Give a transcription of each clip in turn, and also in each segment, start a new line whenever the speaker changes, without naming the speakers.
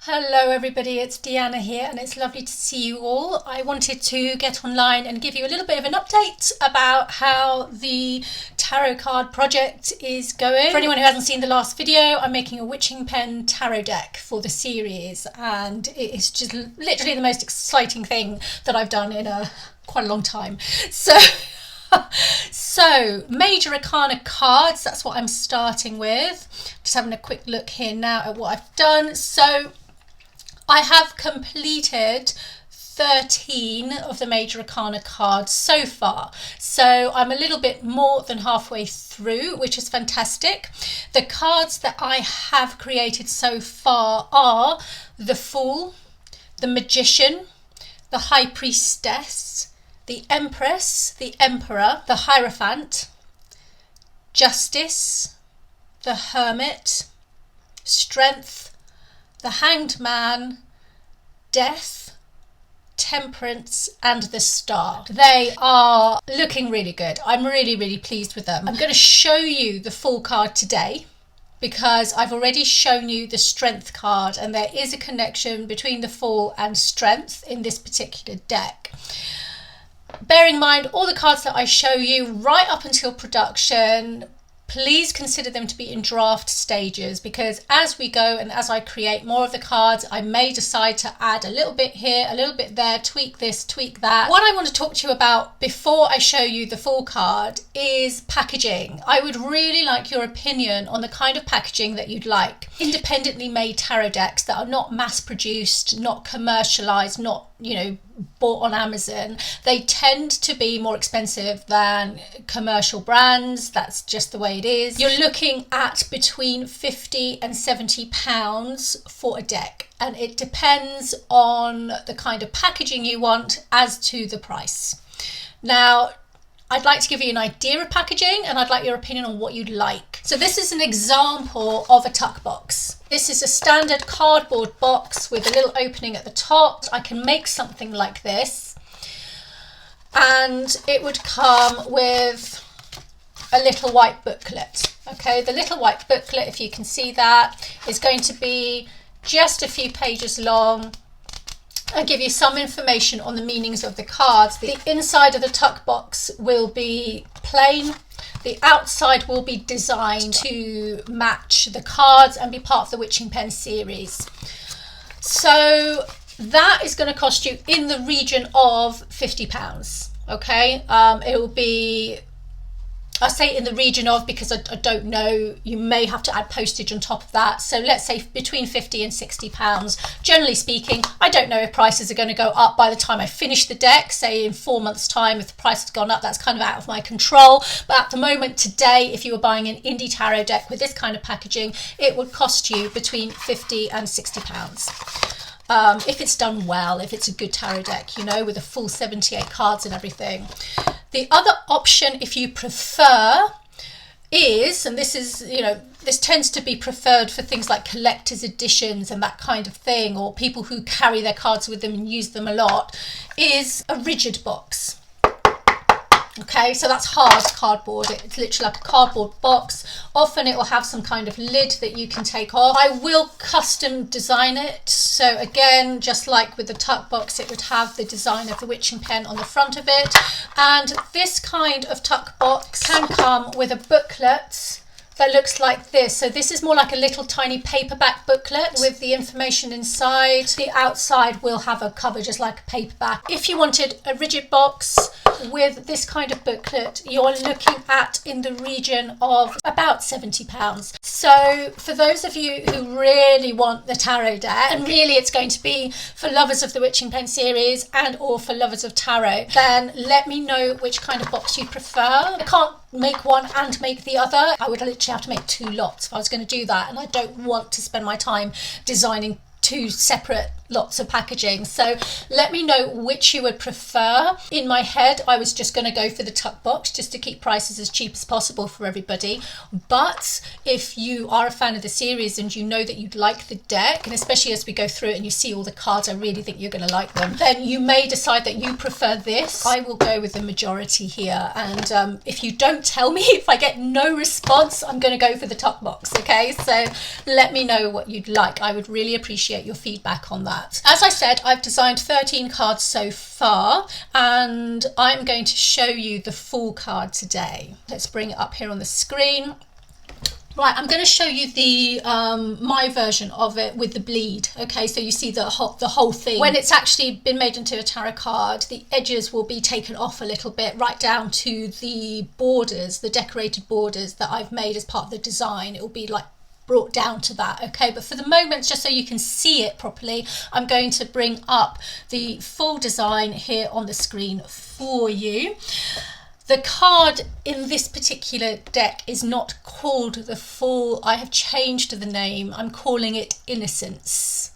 Hello everybody, it's Deanna here and it's lovely to see you all. I wanted to get online and give you a little bit of an update about how the tarot card project is going. For anyone who hasn't seen the last video, I'm making a Witching Pen tarot deck for the series and it is just literally the most exciting thing that I've done in quite a long time. So major arcana cards, that's what I'm starting with. Just having a quick look here now at what I've done. So I have completed 13 of the major arcana cards so far. So I'm a little bit more than halfway through, which is fantastic. The cards that I have created so far are the Fool, the Magician, the High Priestess, the Empress, the Emperor, the Hierophant, Justice, the Hermit, Strength, the Hanged Man, Death, Temperance, and the Star. They are looking really good. I'm really pleased with them. I'm going to show you the Fool card today because I've already shown you the Strength card and there is a connection between the Fool and Strength in this particular deck. Bearing in mind all the cards that I show you right up until production, please consider them to be in draft stages because as we go and as I create more of the cards, I may decide to add a little bit here, a little bit there, tweak this, tweak that. What I want to talk to you about before I show you the Fool card is packaging. I would really like your opinion on the kind of packaging that you'd like. Independently made tarot decks that are not mass produced, not commercialized, not, bought on Amazon, they tend to be more expensive than commercial brands. That's just the way it is. You're looking at between 50 and 70 pounds for a deck, and it depends on the kind of packaging you want as to the price. Now, I'd like to give you an idea of packaging and I'd like your opinion on what you'd like. So this is an example of a tuck box. This is a standard cardboard box with a little opening at the top. I can make something like this and it would come with a little white booklet. Okay, the little white booklet, if you can see that, is going to be just a few pages long. I'll give you some information on the meanings of the cards. The inside of the tuck box will be plain. The outside will be designed to match the cards and be part of the Witching Pen series. So that is going to cost you in the region of £50. Okay, it will be, I say in the region of because I don't know, you may have to add postage on top of that. So let's say between 50 and 60 pounds. Generally speaking, I don't know if prices are going to go up by the time I finish the deck, say in 4 months time. If the price has gone up, that's kind of out of my control. But at the moment today, if you were buying an indie tarot deck with this kind of packaging, it would cost you between 50 and 60 pounds. If it's done well, if it's a good tarot deck, with a full 78 cards and everything. The other option, if you prefer, is, and this is, this tends to be preferred for things like collector's editions and that kind of thing, or people who carry their cards with them and use them a lot, is a rigid box. Okay, so that's hard cardboard. It's literally like a cardboard box. Often it will have some kind of lid that you can take off. I will custom design it. So again, just like with the tuck box, it would have the design of the Witching Pen on the front of it. And this kind of tuck box can come with a booklet that looks like this. So this is more like a little tiny paperback booklet with the information inside. The outside will have a cover just like a paperback. If you wanted a rigid box with this kind of booklet, you're looking at in the region of about 70 pounds. So for those of you who really want the tarot deck, and really it's going to be for lovers of the Witching Pen series and or for lovers of tarot, then let me know which kind of box you prefer. I can't make one and make the other. I would literally have to make 2 lots if I was going to do that, and I don't want to spend my time designing 2 separate lots of packaging. So let me know which you would prefer. In my head, I was just going to go for the tuck box just to keep prices as cheap as possible for everybody. But if you are a fan of the series and you know that you'd like the deck, and especially as we go through it and you see all the cards, I really think you're going to like them, then you may decide that you prefer this. I will go with the majority here. And if you don't tell me, if I get no response, I'm going to go for the tuck box. Okay, so let me know what you'd like. I would really appreciate appreciate your feedback on that. As I said, I've designed 13 cards so far, and I'm going to show you the full card today. Let's bring it up here on the screen. Right, I'm going to show you the my version of it with the bleed. Okay, so you see the whole thing. When it's actually been made into a tarot card, the edges will be taken off a little bit, right down to the borders, the decorated borders that I've made as part of the design. It will be like brought down to that. Okay, but for the moment, just so you can see it properly, I'm going to bring up the full design here on the screen for you. The card in this particular deck is not called the Fool. I have changed the name. I'm calling it Innocence.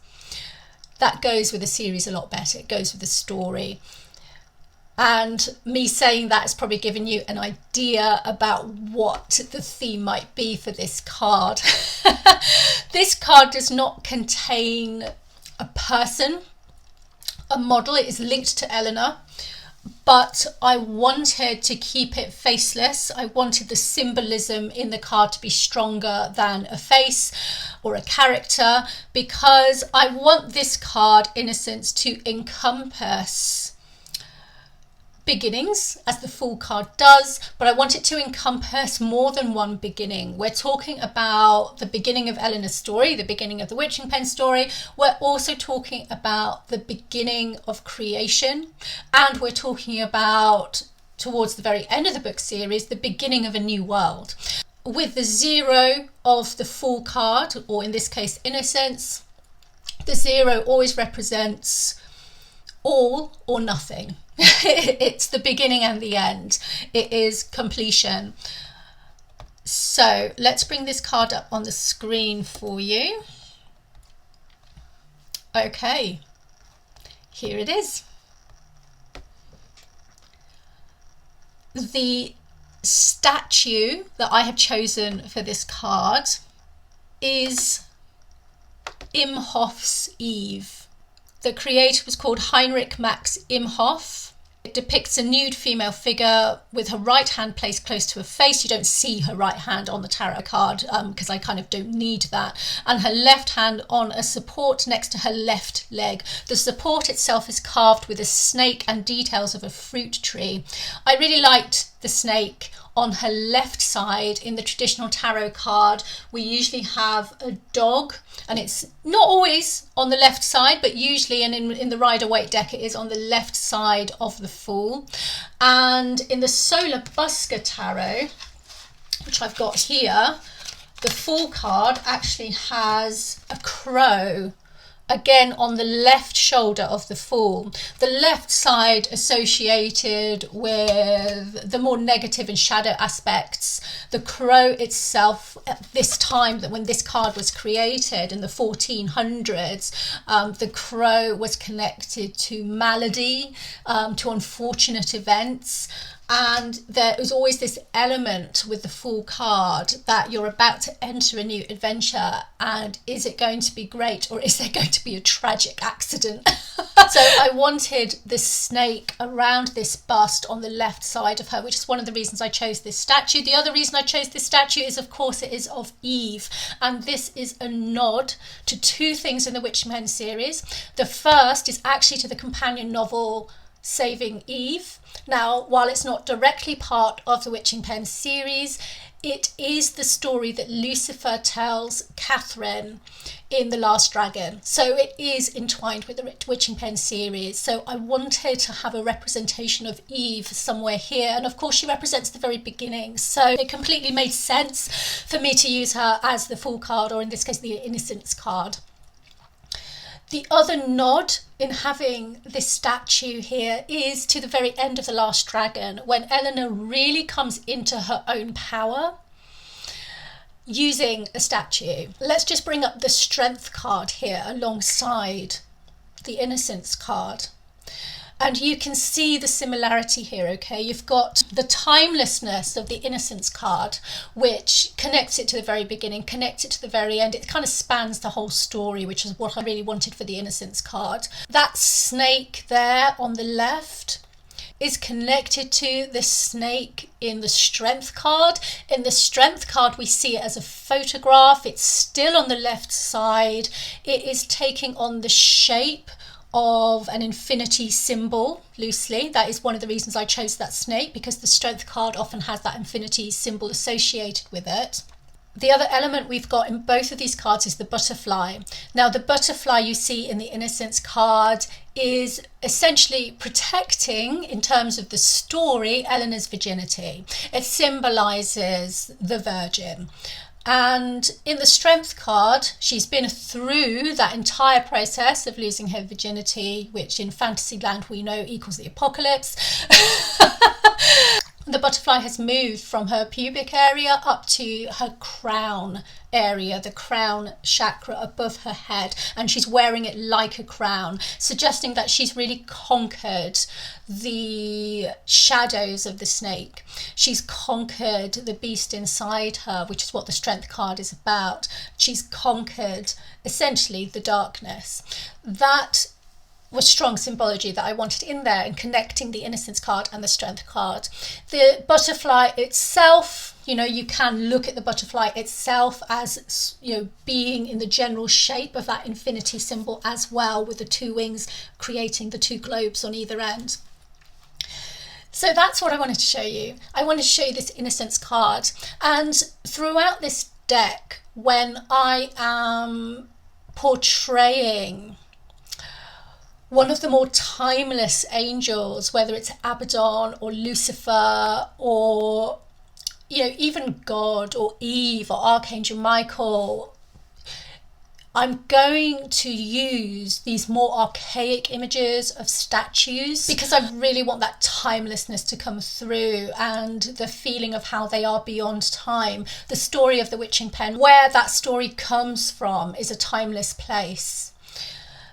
That goes with the series a lot better. It goes with the story. And me saying that has probably given you an idea about what the theme might be for this card. This card does not contain a person, a model. It is linked to Eleanor. But I wanted to keep it faceless. I wanted the symbolism in the card to be stronger than a face or a character, because I want this card, Innocence, to encompass beginnings, as the Fool card does, but I want it to encompass more than one beginning. We're talking about the beginning of Eleanor's story, the beginning of the Witching Pen story. We're also talking about the beginning of creation, and we're talking about, towards the very end of the book series, the beginning of a new world. With the 0 of the Fool card, or in this case Innocence, the 0 always represents all or nothing. It's the beginning and the end. It is completion. So let's bring this card up on the screen for you. Okay, here it is. The statue that I have chosen for this card is Imhof's Eve. The creator was called Heinrich Max Imhof. It depicts a nude female figure with her right hand placed close to her face. You don't see her right hand on the tarot card because I kind of don't need that. And her left hand on a support next to her left leg. The support itself is carved with a snake and details of a fruit tree. I really liked the snake on her left side. In the traditional tarot card, we usually have a dog, and it's not always on the left side, but usually, and in the Rider-Waite deck, it is on the left side of the Fool. And in the Solar Busker Tarot, which I've got here, the Fool card actually has a crow, again on the left shoulder of the Fool. The left side associated with the more negative and shadow aspects. The crow itself, at this time, that when this card was created in the 1400s, the crow was connected to malady, to unfortunate events. And there was always this element with the Fool card that you're about to enter a new adventure, and is it going to be great, or is there going to be a tragic accident? So I wanted the snake around this bust on the left side of her, which is one of the reasons I chose this statue. The other reason I chose this statue is, of course, it is of Eve, and this is a nod to two things in the Witching Pen series. The first is actually to the companion novel Saving Eve. Now, while it's not directly part of the Witching Pen series, it is the story that Lucifer tells Catherine in The Last Dragon. So it is entwined with the Witching Pen series. So I wanted to have a representation of Eve somewhere here. And of course, she represents the very beginning. So it completely made sense for me to use her as the Fool card, or in this case, the Innocence card. The other nod in having this statue here is to the very end of The Last Dragon, when Eleanor really comes into her own power using a statue. Let's just bring up the Strength card here alongside the Innocence card. And you can see the similarity here, okay? You've got the timelessness of the Innocence card, which connects it to the very beginning, connects it to the very end. It kind of spans the whole story, which is what I really wanted for the Innocence card. That snake there on the left is connected to the snake in the strength card. In the strength card, we see it as a photograph. It's still on the left side. It is taking on the shape of an infinity symbol loosely. That is one of the reasons I chose that snake, because the strength card often has that infinity symbol associated with it. The other element we've got in both of these cards is the butterfly. Now, the butterfly you see in the Innocence card is essentially protecting, in terms of the story, Eleanor's virginity. It symbolises the Virgin. And in the Strength card, she's been through that entire process of losing her virginity, which in Fantasyland we know equals the apocalypse. The butterfly has moved from her pubic area up to her crown area, the crown chakra above her head, and she's wearing it like a crown, suggesting that she's really conquered the shadows of the snake. She's conquered the beast inside her, which is what the Strength card is about. She's conquered essentially the darkness. That was strong symbology that I wanted in there, and connecting the Innocence card and the Strength card. The butterfly itself, you can look at the butterfly itself as, being in the general shape of that infinity symbol as well, with the two wings creating the two globes on either end. So that's what I wanted to show you. I wanted to show you this Innocence card. And throughout this deck, when I am portraying one of the more timeless angels, whether it's Abaddon or Lucifer or, even God or Eve or Archangel Michael, I'm going to use these more archaic images of statues, because I really want that timelessness to come through, and the feeling of how they are beyond time. The story of the Witching Pen, where that story comes from, is a timeless place.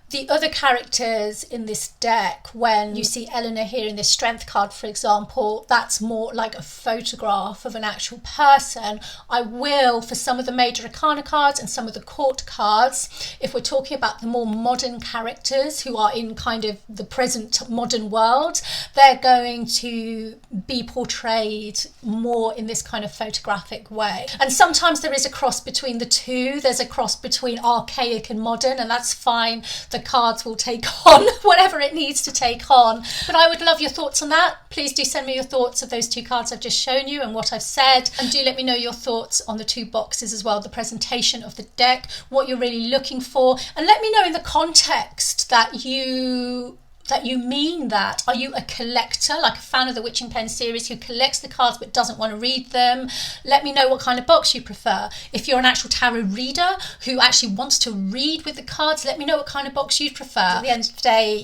The other characters in this deck, when you see Eleanor here in this Strength card, for example, that's more like a photograph of an actual person. I will, for some of the Major Arcana cards and some of the Court cards, if we're talking about the more modern characters who are in kind of the present modern world, they're going to be portrayed more in this kind of photographic way. And sometimes there is a cross between the two. There's a cross between archaic and modern, and that's fine. The cards will take on whatever it needs to take on. But I would love your thoughts on that. Please do send me your thoughts of those two cards I've just shown you and what I've said. And do let me know your thoughts on the two boxes as well, the presentation of the deck, what you're really looking for. And let me know in the context that you mean that. Are you a collector, like a fan of the Witching Pen series who collects the cards but doesn't want to read them? Let me know what kind of box you prefer. If you're an actual tarot reader who actually wants to read with the cards, let me know what kind of box you prefer. At the end of the day,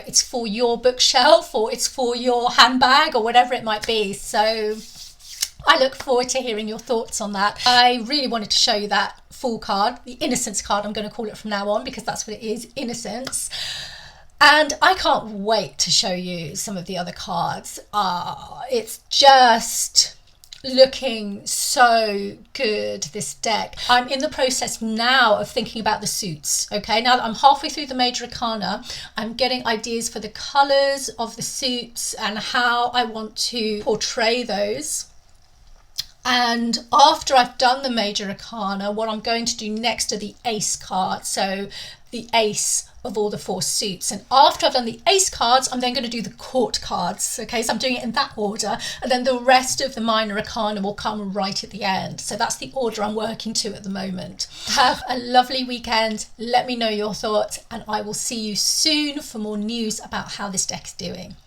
it's for your bookshelf or it's for your handbag or whatever it might be. So I look forward to hearing your thoughts on that. I really wanted to show you that full card, the Innocence card, I'm going to call it from now on, because that's what it is, Innocence. And I can't wait to show you some of the other cards. It's just looking so good, this deck. I'm in the process now of thinking about the suits. Okay, now that I'm halfway through the Major Arcana, I'm getting ideas for the colours of the suits and how I want to portray those. And after I've done the Major Arcana, what I'm going to do next are the Ace cards. So the Ace of all the four suits. And after I've done the Ace cards, I'm then going to do the Court cards. Okay, so I'm doing it in that order. And then the rest of the Minor Arcana will come right at the end. So that's the order I'm working to at the moment. Have a lovely weekend. Let me know your thoughts, and I will see you soon for more news about how this deck is doing.